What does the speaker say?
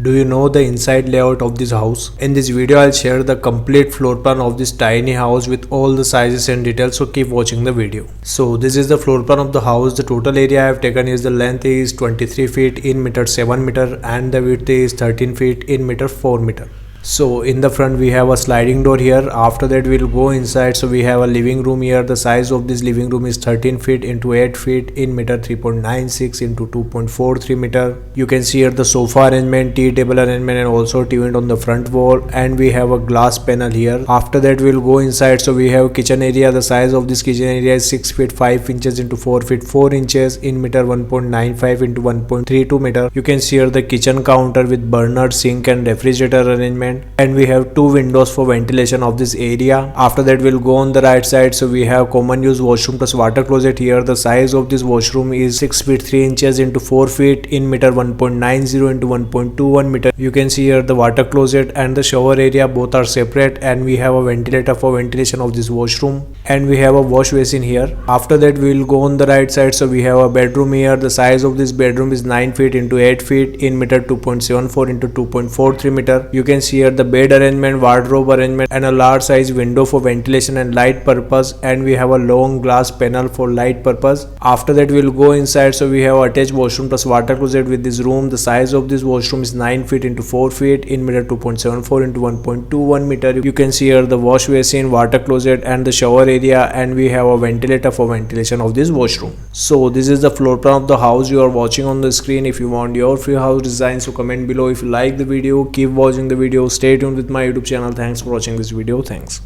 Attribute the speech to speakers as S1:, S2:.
S1: Do you know the inside layout of this house? In this video I'll share the complete floor plan of this tiny house with all the sizes and details, so keep watching the video. So this is the floor plan of the house. The total area I have taken is the length is 23 feet in meter 7 meter and the width is 13 feet in meter 4 meter. So in the front we have a sliding door here. After that we'll go inside. So we have a living room here. The size of this living room is 13 feet into 8 feet in meter 3.96 into 2.43 meter. You can see here the sofa arrangement, tea table arrangement and also TV unit on the front wall, and we have a glass panel here. After that we'll go inside. So we have kitchen area. The size of this kitchen area is 6 feet 5 inches into 4 feet 4 inches in meter 1.95 into 1.32 meter. You can see here the kitchen counter with burner, sink and refrigerator arrangement, and we have two windows for ventilation of this area. After that we'll go on the right side. So we have common use washroom plus water closet here. The size of this washroom is 6 feet 3 inches into 4 feet in meter 1.90 into 1.21 meter. You can see here the water closet and the shower area both are separate, and we have a ventilator for ventilation of this washroom, and we have a wash basin here. After that we will go on the right side. So we have a bedroom here. The size of this bedroom is 9 feet into 8 feet in meter 2.74 into 2.43 meter. You can see here the bed arrangement, wardrobe arrangement and a large size window for ventilation and light purpose, and we have a long glass panel for light purpose. After that we'll go inside. So we have attached washroom plus water closet with this room. The size of this washroom is 9 feet into 4 feet in meter 2.74 into 1.21 meter. You can see here the wash basin, water closet and the shower area, and we have a ventilator for ventilation of this washroom. So this is the floor plan of the house you are watching on the screen. If you want your free house design, so comment below. If you like the video, keep watching the video. Stay tuned with my YouTube channel. Thanks for watching this video. Thanks.